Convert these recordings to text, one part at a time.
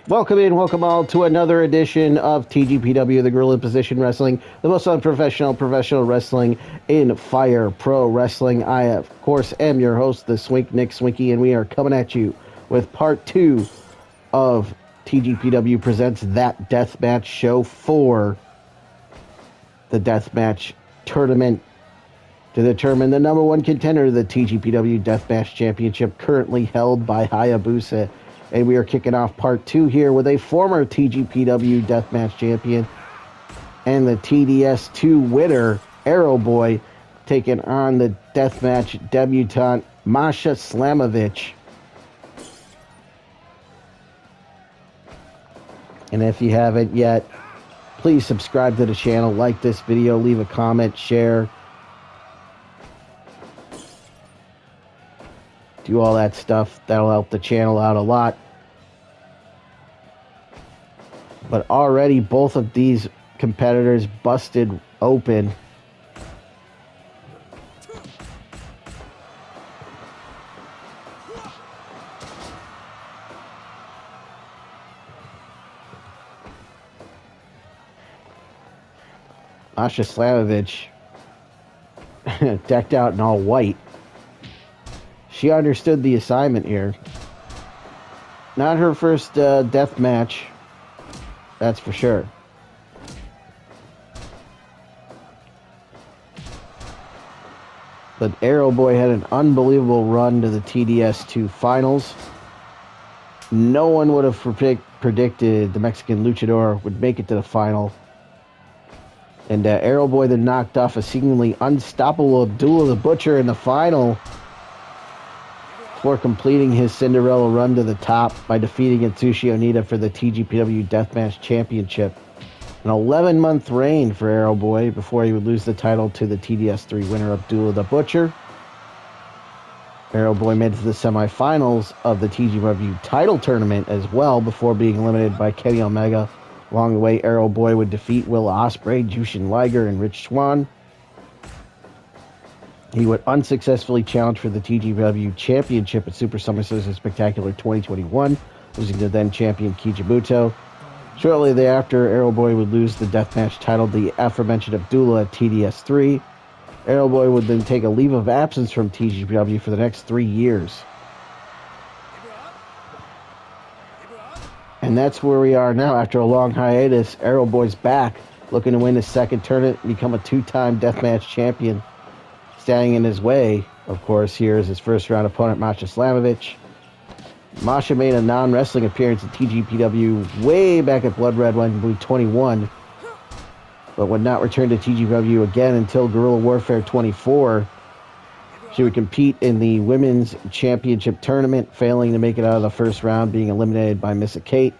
Welcome all to another edition of TGPW, the Gorilla Position Wrestling, the most unprofessional professional wrestling in Fire Pro Wrestling. I, of course, am your host, the Swink, Nick Swinky, and we are coming at you with part 2 of TGPW Presents That Deathmatch Show for the Deathmatch Tournament to determine the number one contender of the TGPW Deathmatch Championship, currently held by Hayabusa. And we are kicking off part 2 here with a former TGPW Deathmatch Champion and the TDS2 winner, Aeroboy, taking on the Deathmatch debutante, Masha Slamovich. And if you haven't yet, please subscribe to the channel, like this video, leave a comment, share. Do all that stuff. That'll help the channel out a lot. But already both of these competitors busted open. Masha Slamovich, decked out in all white. She understood the assignment here. Not her first death match, that's for sure. But Aeroboy had an unbelievable run to the TDS2 finals. No one would have predicted the Mexican luchador would make it to the final. And Aeroboy then knocked off a seemingly unstoppable Abdullah the Butcher in the final, before completing his Cinderella run to the top by defeating Atsushi Onita for the TGPW Deathmatch Championship. An 11-month reign for Aeroboy before he would lose the title to the TDS3 winner, Abdullah the Butcher. Aeroboy made it to the semifinals of the TGPW title tournament as well before being eliminated by Kenny Omega. Along the way, Aeroboy would defeat Will Ospreay, Jushin Liger, and Rich Swann. He would unsuccessfully challenge for the TGPW Championship at Super SummerSlam Spectacular 2021, losing to then champion Kijibuto. Shortly thereafter, Aeroboy would lose the deathmatch title to the aforementioned Abdullah at TDS3. Aeroboy would then take a leave of absence from TGPW for the next 3 years. And that's where we are now. After a long hiatus, Aeroboy's back, looking to win his second tournament and become a 2-time deathmatch champion. Standing in his way, of course, here is his first round opponent, Masha Slamovich. Masha made a non-wrestling appearance at TGPW way back at Blood Red, White, and Blue 21, but would not return to TGPW again until Guerrilla Warfare 24. She would compete in the Women's Championship Tournament, failing to make it out of the first round, being eliminated by Missa Kate.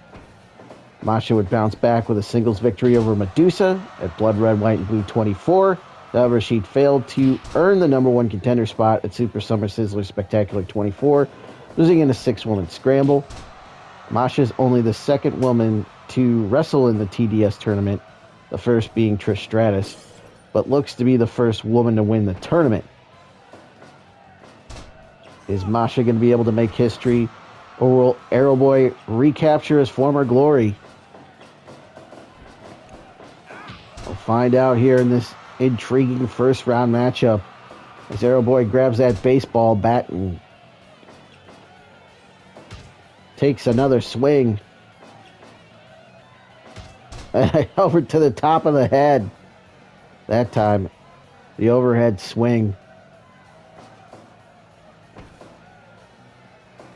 Masha would bounce back with a singles victory over Medusa at Blood Red, White, and Blue 24. However, she failed to earn the number one contender spot at Super Summer Sizzler Spectacular 24, losing in a 6-woman scramble. Masha is only the second woman to wrestle in the TDS tournament, the first being Trish Stratus, but looks to be the first woman to win the tournament. Is Masha going to be able to make history, or will Aeroboy recapture his former glory? We'll find out here in this intriguing first round matchup as Aeroboy grabs that baseball bat and takes another swing. Over to the top of the head. That time, the overhead swing.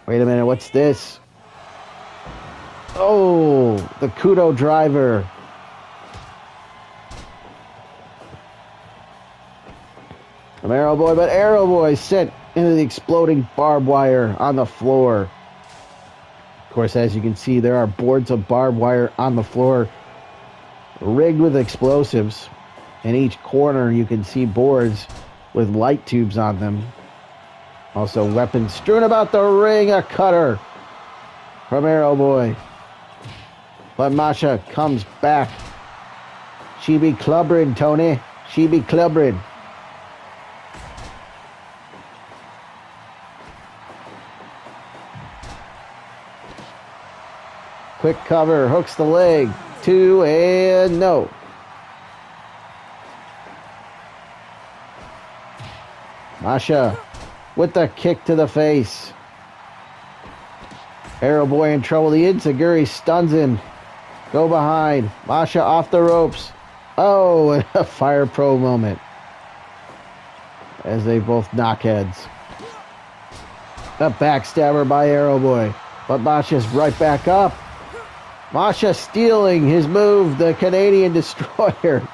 Wait a minute, what's this? Oh, the Kudo driver. From Aeroboy, but Aeroboy sent into the exploding barbed wire on the floor. Of course, as you can see, there are boards of barbed wire on the floor, rigged with explosives. In each corner, you can see boards with light tubes on them. Also, weapons strewn about the ring. A cutter from Aeroboy. But Masha comes back. She be clubbering, Tony. She be clubbering. Quick cover, hooks the leg. 2 and no. Masha with the kick to the face. Aeroboy in trouble. The Enziguri stuns him. Go behind. Masha off the ropes. Oh, and a Fire Pro moment. As they both knock heads. A backstabber by Aeroboy. But Masha's right back up. Masha stealing his move, the Canadian Destroyer.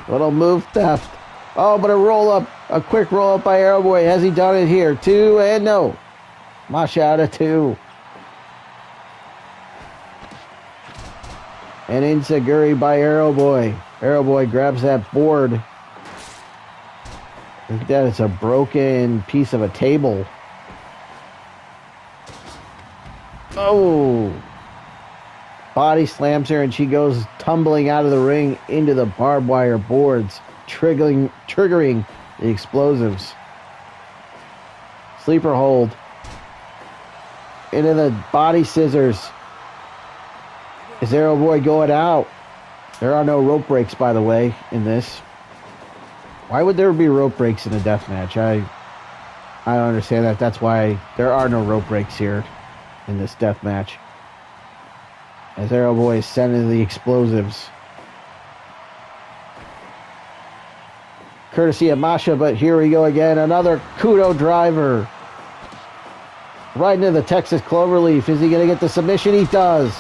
Little move theft. Oh, but a quick roll up by Aeroboy. Has he done it here? 2 and no. Masha out of 2. And Enziguri by Aeroboy. Aeroboy grabs that board. Look at that, it's a broken piece of a table. Oh! Body slams her and she goes tumbling out of the ring into the barbed wire boards, triggering the explosives. Sleeper hold. Into the body scissors. Is Aeroboy going out? There are no rope breaks, by the way, in this. Why would there be rope breaks in a death match? I don't understand that. That's why there are no rope breaks here in this death match. As Aeroboy is sending the explosives. Courtesy of Masha, but here we go again. Another Kudo driver. Right into the Texas Cloverleaf. Is he going to get the submission? He does.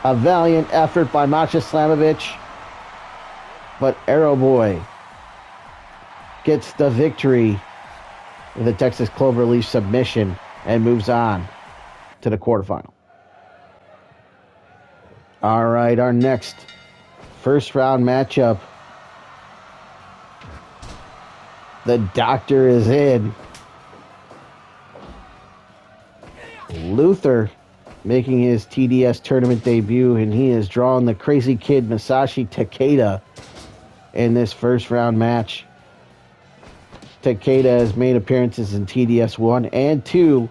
A valiant effort by Masha Slamovich. But Aeroboy gets the victory with a Texas Cloverleaf submission and moves on to the quarterfinal. All right, our next first round matchup. The doctor is in. Luther making his TDS tournament debut, and he is drawing the crazy kid Masashi Takeda in this first round match. Takeda has made appearances in TDS 1 and 2,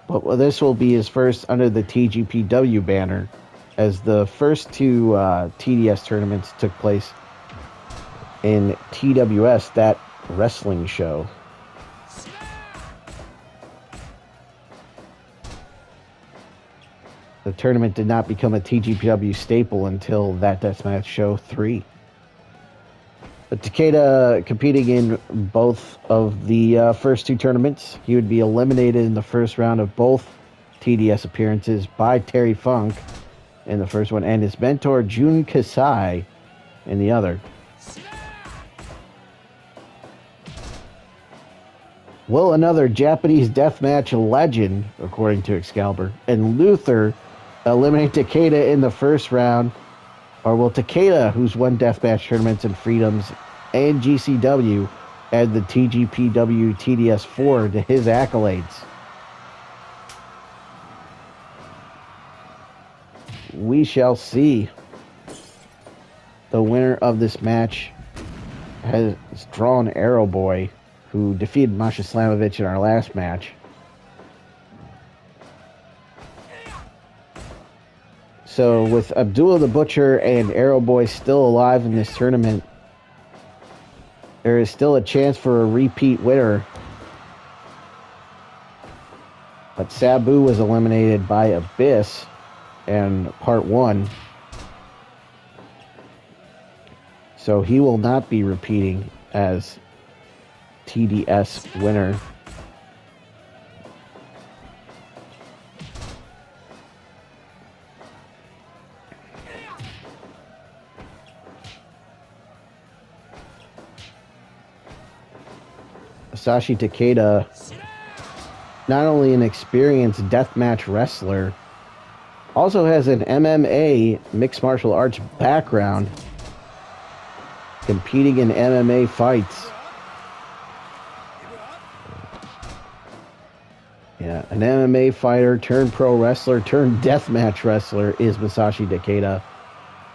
but this will be his first under the TGPW banner, as the first two TDS tournaments took place in TWS, That Wrestling Show. The tournament did not become a TGPW staple until That Deathmatch Show 3. But Takeda competing in both of the first two tournaments. He would be eliminated in the first round of both TDS appearances by Terry Funk in the first one, and his mentor Jun Kasai in the other. Will another Japanese deathmatch legend, according to Excalibur, and Luther eliminate Takeda in the first round? Or will Takeda, who's won deathmatch tournaments in Freedoms and GCW, add the TGPW TDS 4 to his accolades? We shall see. The winner of this match has drawn Aeroboy, who defeated Masha Slamovich in our last match. So with Abdullah the Butcher and Aeroboy still alive in this tournament, there is still a chance for a repeat winner. But Sabu was eliminated by Abyss in part 1. So he will not be repeating as TDS winner. Masashi Takeda, not only an experienced deathmatch wrestler, also has an MMA mixed martial arts background, competing in MMA fights. Yeah, an MMA fighter turned pro wrestler turned deathmatch wrestler is Masashi Takeda.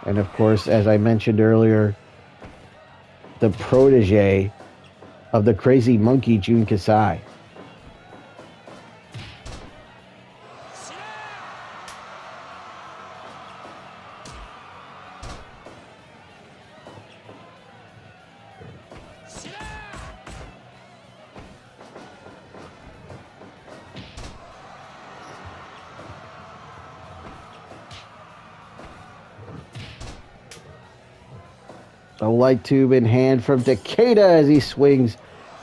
And of course, as I mentioned earlier, the protege of the crazy monkey Jun Kasai. The light tube in hand from Takeda as he swings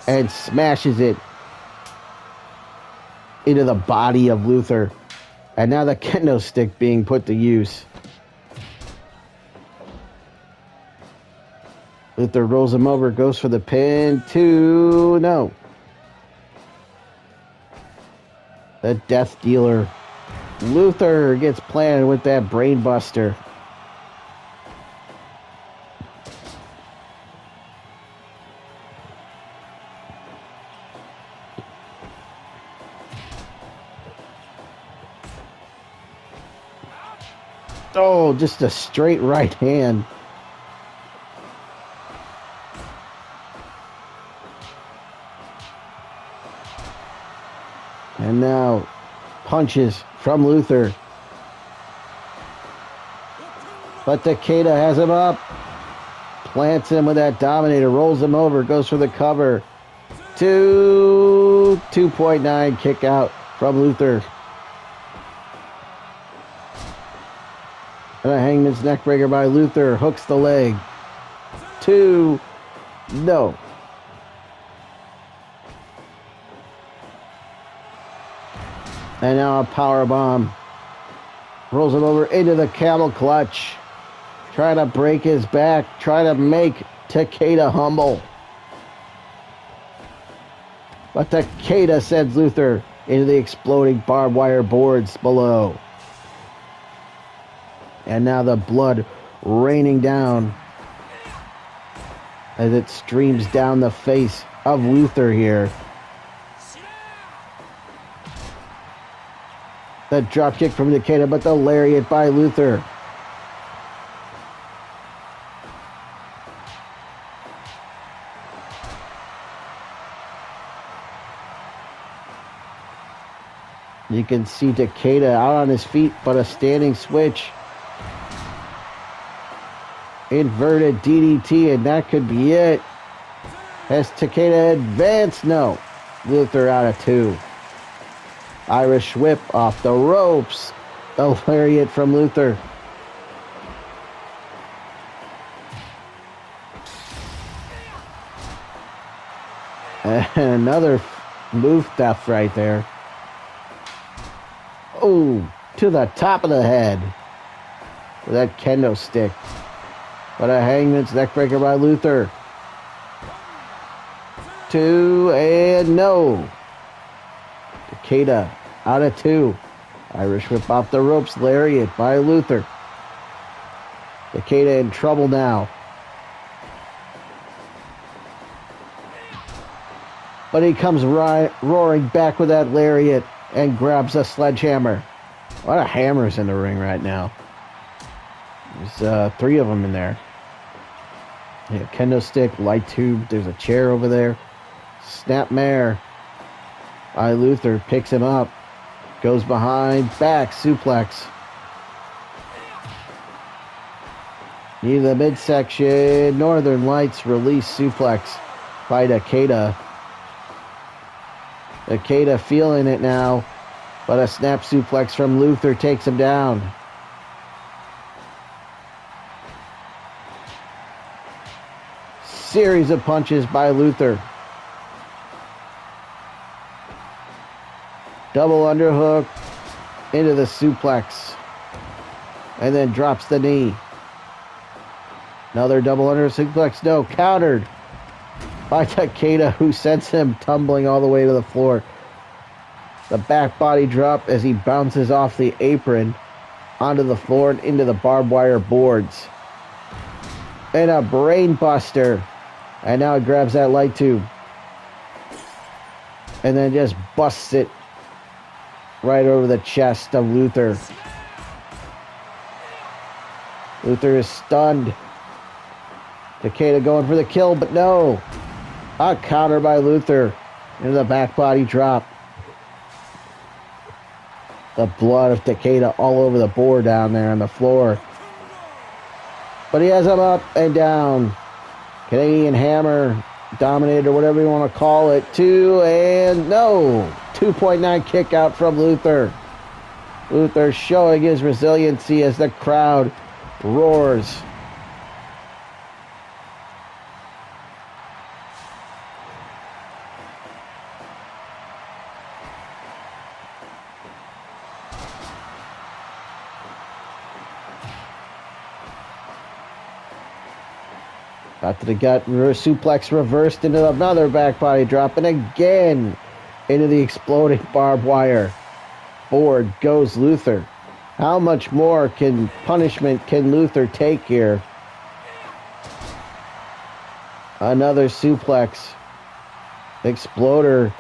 and smashes it into the body of Luther. And now the kendo stick being put to use. Luther rolls him over, goes for the pin. 2, no. The death dealer. Luther gets planted with that brain buster. Oh, just a straight right hand. And now punches from Luther. But Takeda has him up. Plants him with that Dominator. Rolls him over. Goes for the cover. 2.9 kick out from Luther. And a Hangman's neckbreaker by Luther. Hooks the leg. 2. No. And now a power bomb. Rolls him over into the camel clutch. Trying to break his back. Trying to make Takeda humble. But Takeda sends Luther into the exploding barbed wire boards below. And now the blood raining down as it streams down the face of Luther here. The dropkick from Takeda, but the lariat by Luther. You can see Takeda out on his feet, but a standing switch. Inverted DDT, and that could be it. Has Takeda advanced? No. Luther out of 2. Irish whip off the ropes. The lariat from Luther. And another move theft right there. Oh, to the top of the head with that kendo stick. But a Hangman's neckbreaker by Luther. 2 and no. Takeda out of 2. Irish whip off the ropes. Lariat by Luther. Takeda in trouble now. But he comes roaring back with that lariat and grabs a sledgehammer. A lot of hammers in the ring right now. There's 3 of them in there. Yeah, kendo stick, light tube. There's a chair over there. Snapmare by Luther. Picks him up. Goes behind. Back. Suplex. Knee to the midsection. Northern Lights release suplex by Takeda. Takeda feeling it now. But a snap suplex from Luther takes him down. Series of punches by Luther. Double underhook into the suplex. And then drops the knee. Another double underhook suplex. No, countered by Takeda, who sends him tumbling all the way to the floor. The back body drop as he bounces off the apron onto the floor and into the barbed wire boards. And a brain buster. And now it grabs that light tube. And then just busts it right over the chest of Luther. Luther is stunned. Takeda going for the kill, but no. A counter by Luther into the back body drop. The blood of Takeda all over the board down there on the floor. But he has him up and down. Canadian Hammer, Dominator, whatever you want to call it. 2 and no. 2.9 kick out from Luther. Luther showing his resiliency as the crowd roars. Got to the gut, suplex reversed into another back body drop, and again into the exploding barbed wire. Forward goes Luther. How much more punishment can Luther take here? Another suplex. Exploder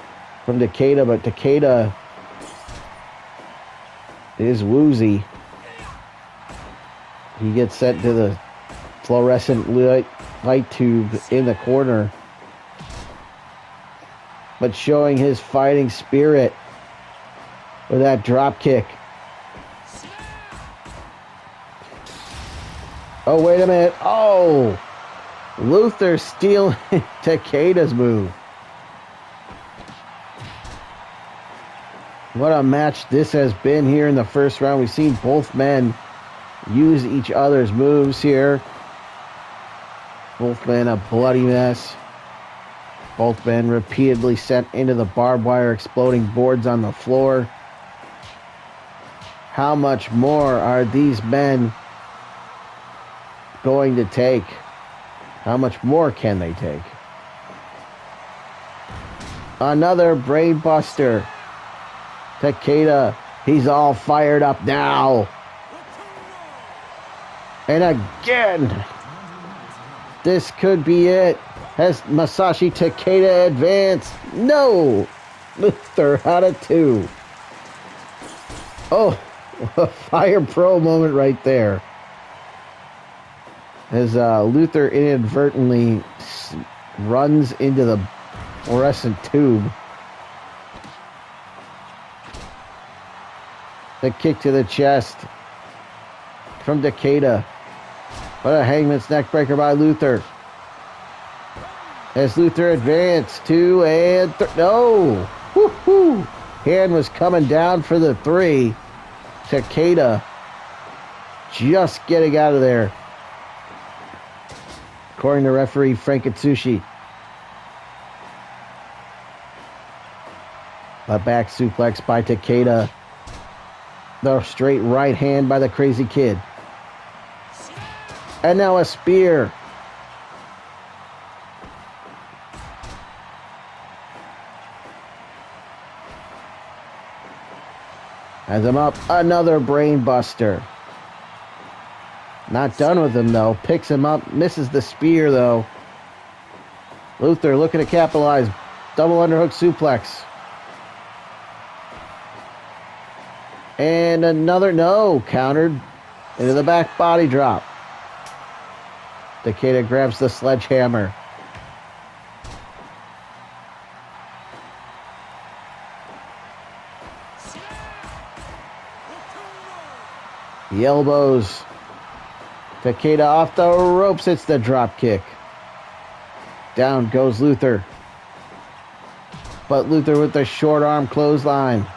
from Takeda, but Takeda is woozy. He gets sent to the fluorescent light tube in the corner. But showing his fighting spirit with that drop kick. Oh, wait a minute. Oh! Luther stealing Takeda's move. What a match this has been here in the first round. We've seen both men use each other's moves here. Both men a bloody mess. Both men repeatedly sent into the barbed wire, exploding boards on the floor. How much more are these men going to take? How much more can they take? Another brain buster. Takeda, he's all fired up now. And again, this could be it. Has Masashi Takeda advanced? No! Luther out of 2. Oh, a Fire Pro moment right there. As Luther inadvertently runs into the fluorescent tube. The kick to the chest from Takeda. What a hangman's neckbreaker by Luther. As Luther advanced 2 and 3. No! Woo-hoo! Hand was coming down for the 3. Takeda just getting out of there. According to referee Frank Atsushi. A back suplex by Takeda. The straight right hand by the Crazy Kid. And now a spear. Has him up. Another brain buster. Not done with him, though. Picks him up. Misses the spear, though. Luther looking to capitalize. Double underhook suplex. And another, no, countered into the back body drop. Takeda grabs the sledgehammer. The elbows. Takeda off the ropes. It's the drop kick. Down goes Luther. But Luther with the short arm clothesline.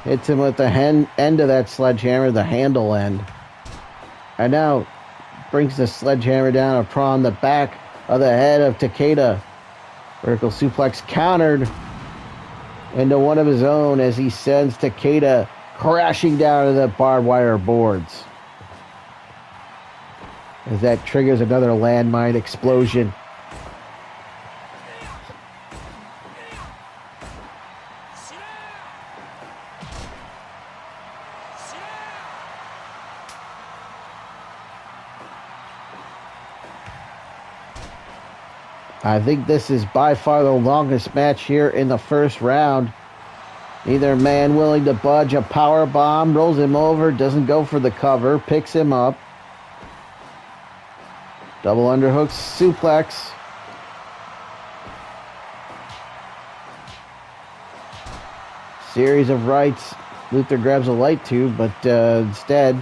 Hits him with the end of that sledgehammer, the handle end. And now brings the sledgehammer down upon the back of the head of Takeda. Vertical suplex countered into one of his own as he sends Takeda crashing down to the barbed wire boards. As that triggers another landmine explosion. I think this is by far the longest match here in the first round. Neither man willing to budge. A power bomb rolls him over, doesn't go for the cover, picks him up. Double underhook suplex. Series of rights. Luther grabs a light tube, but instead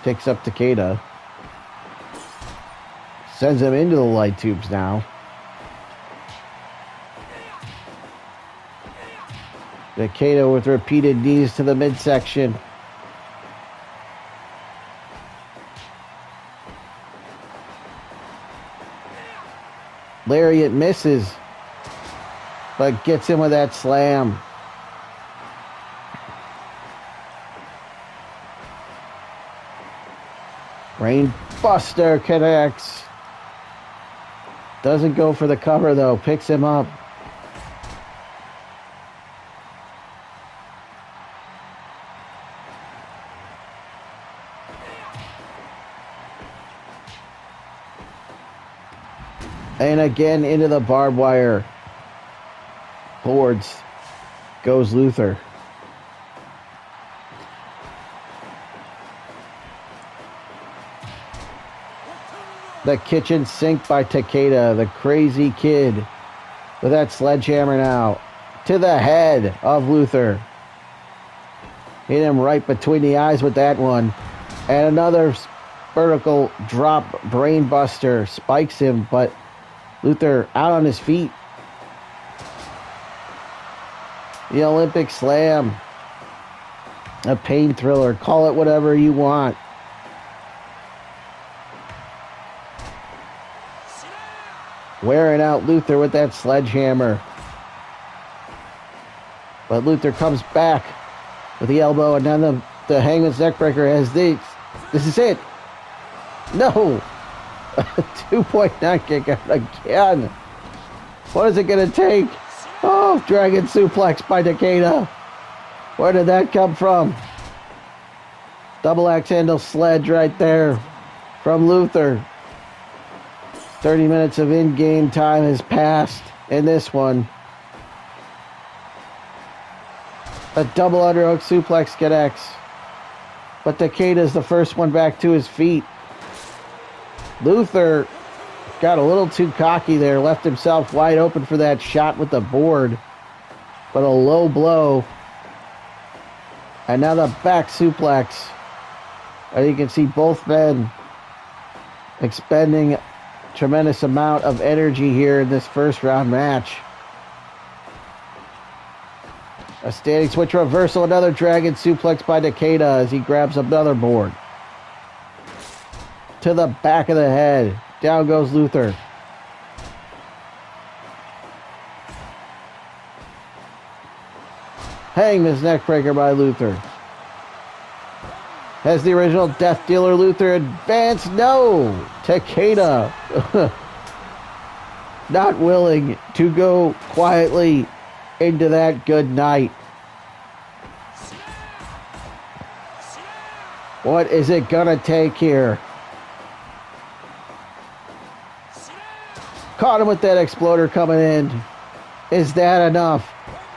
picks up Takeda. Sends him into the light tubes now. Takeda with repeated knees to the midsection. Lariat misses, but gets him with that slam. Brain Buster connects. Doesn't go for the cover though. Picks him up. And again into the barbed wire. Boards. Goes Luther. The kitchen sink by Takeda, the crazy kid, with that sledgehammer now to the head of Luther. Hit him right between the eyes with that one. And another vertical drop brain buster spikes him, but Luther out on his feet. The Olympic Slam. A pain thriller. Call it whatever you want. Wearing out Luther with that sledgehammer. But Luther comes back with the elbow, and then the Hangman's Neckbreaker has this. This is it. No. 2.9 kick out again. What is it going to take? Oh, Dragon Suplex by Takeda. Where did that come from? Double axe handle sledge right there from Luther. 30 minutes of in-game time has passed in this one. A double underhook suplex connects. But Takeda's the first one back to his feet. Luther got a little too cocky there. Left himself wide open for that shot with the board. But a low blow. And now the back suplex. And you can see both men expending tremendous amount of energy here in this first round match. A standing switch reversal, another dragon suplex by Takeda as he grabs another board. To the back of the head. Down goes Luther. Hangman's Neckbreaker by Luther. Has the original Death Dealer Luther advanced? No! Takeda not willing to go quietly into that good night. What is it gonna take here? Caught him with that exploder coming in. Is that enough?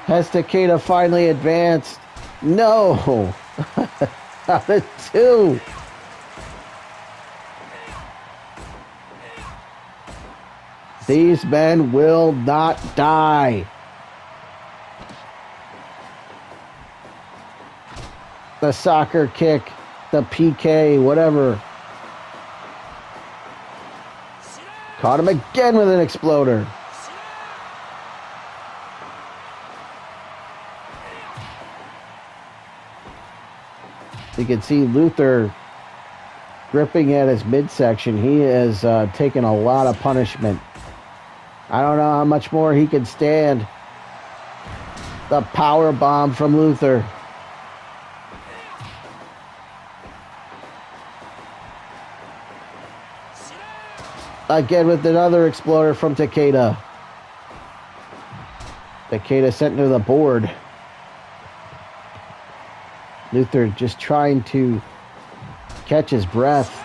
Has Takeda finally advanced? No! Out of two. These men will not die. The soccer kick, the PK, whatever. Caught him again with an exploder. You can see Luther gripping at his midsection. He has taken a lot of punishment. I don't know how much more he can stand. The power bomb from Luther. Again with another exploder from Takeda. Takeda sent to the board. Luther just trying to catch his breath.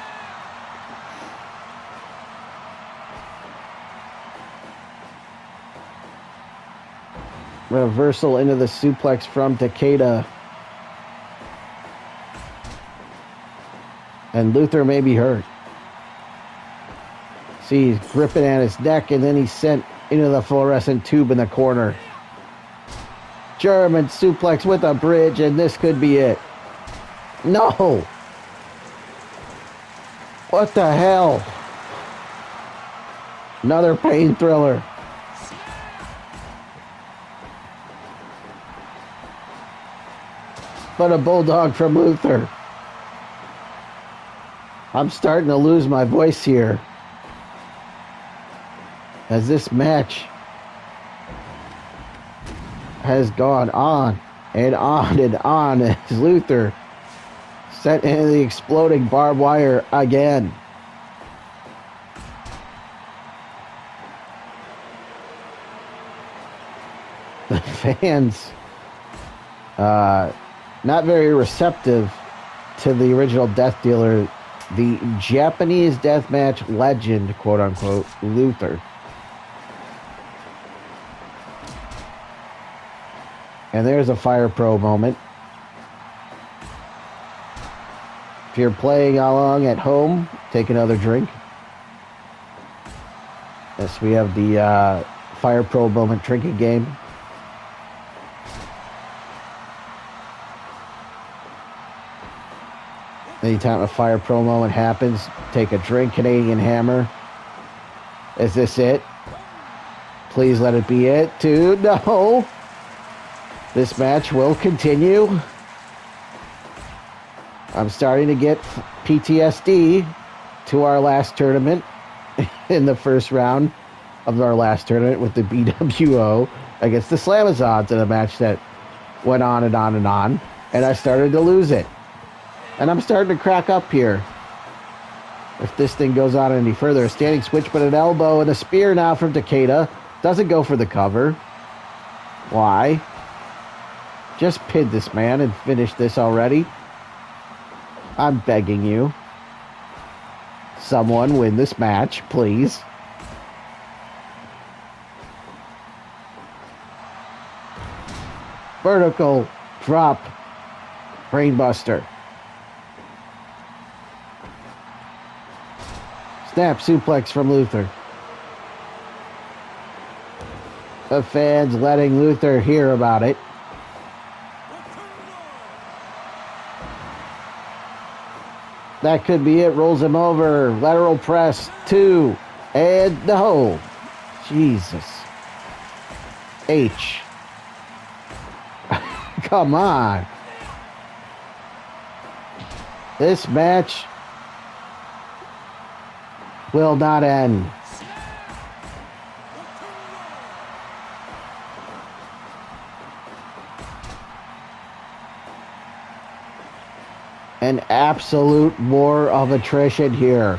Reversal into the suplex from Takeda. And Luther may be hurt. See, he's gripping at his neck, and then he's sent into the fluorescent tube in the corner. German suplex with a bridge, and this could be it. No! What the hell? Another pain thriller. But a bulldog from Luther. I'm starting to lose my voice here. As this match has gone on and on and on as Luther Sent into the exploding barbed wire again. The fans, not very receptive to the original Death Dealer, the Japanese deathmatch legend, quote unquote, Luther. And there's a Fire Pro moment. If you're playing along at home, take another drink. Yes, we have the Fire Pro moment drinking game. Anytime a Fire Pro moment happens, take a drink, Canadian Hammer. Is this it? Please let it be it, too. No. This match will continue. I'm starting to get PTSD to our last tournament in the first round of our last tournament with the BWO against the Slamovich in a match that went on and on and on, and I started to lose it. And I'm starting to crack up here. If this thing goes on any further, a standing switch, but an elbow and a spear now from Takeda. Doesn't go for the cover. Why? Just pin this man and finish this already. I'm begging you. Someone win this match, please. Vertical drop. Brainbuster. Snap suplex from Luther. The fans letting Luther hear about it. That could be it. Rolls him over. Lateral press. 2. And no. Jesus. H. Come on. This match will not end. An absolute war of attrition here.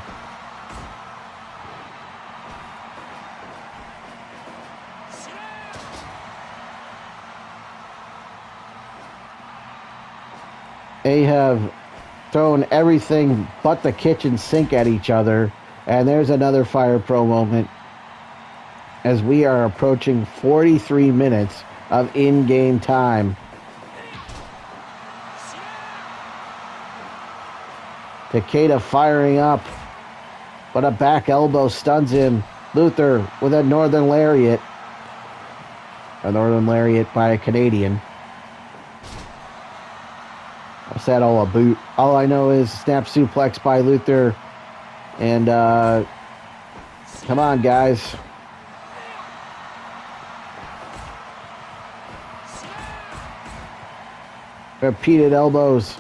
They have thrown everything but the kitchen sink at each other. And there's another Fire Pro moment as we are approaching 43 minutes of in-game time. Takeda firing up, but a back elbow stuns him. Luther with a Northern Lariat. A Northern Lariat by a Canadian. What's that all about? All I know is snap suplex by Luther. And, come on, guys. Repeated elbows.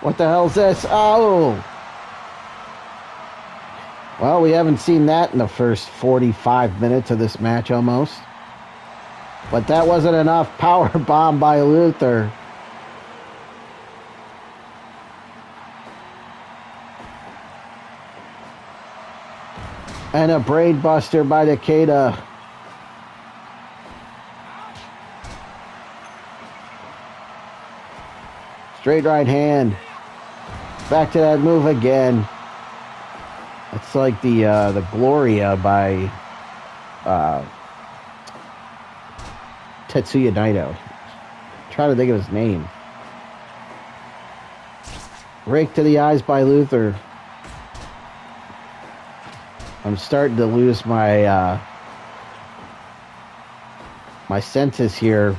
What the hell is this? Oh! Well, we haven't seen that in the first 45 minutes of this match almost. But that wasn't enough. Power bomb by Luther. And a brain buster by Takeda. Straight right hand. Back to that move again. It's like the Gloria by Tetsuya Naito. I'm trying to think of his name. Rake to the eyes by Luther. I'm starting to lose my my senses here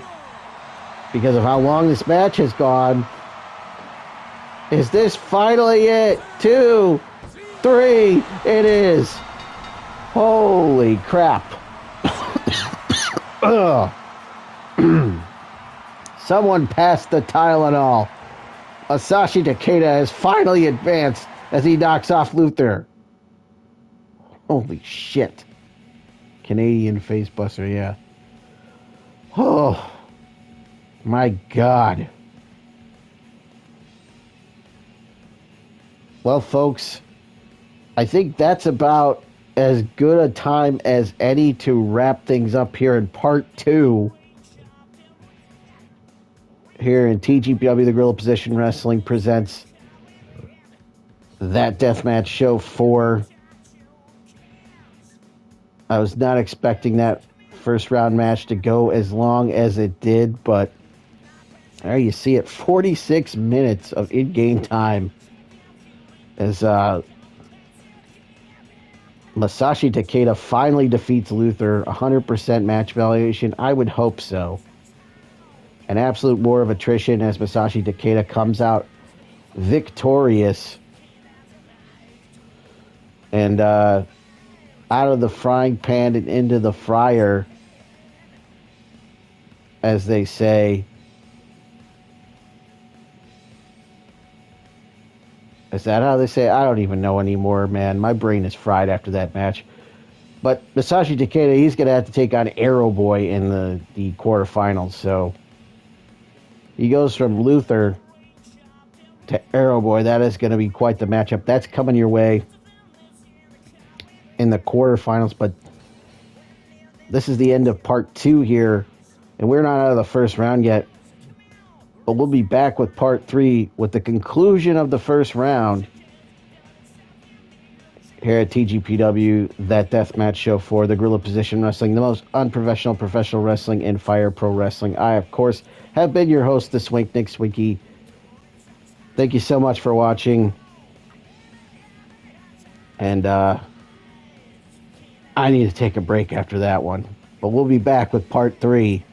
because of how long this match has gone. Is this finally it? 2, 3, it is. Holy crap. Someone passed the Tylenol. Masashi Takeda has finally advanced as he knocks off Luther. Holy shit. Canadian facebuster, yeah. Oh, my God. Well, folks, I think that's about as good a time as any to wrap things up here in part 2 here in TGPW, the Gorilla Position Wrestling presents That Deathmatch Show 4. I was not expecting that first round match to go as long as it did, but there you see it, 46 minutes of in-game time as Masashi Takeda finally defeats Luther. 100% match valuation. I would hope so. An absolute war of attrition as Masashi Takeda comes out victorious. And out of the frying pan and into the fryer, as they say. Is that how they say it? I don't even know anymore, man. My brain is fried after that match. But Masashi Takeda, he's going to have to take on Aeroboy in the quarterfinals. So he goes from Luther to Aeroboy. That is going to be quite the matchup. That's coming your way in the quarterfinals. But this is the end of part 2 here. And we're not out of the first round yet. But we'll be back with part 3 with the conclusion of the first round here at TGPW, That Deathmatch Show for the Gorilla Position Wrestling, the most unprofessional professional wrestling in Fire Pro Wrestling. I, of course, have been your host, the Swink Nick Swinky. Thank you so much for watching. And I need to take a break after that one. But we'll be back with part 3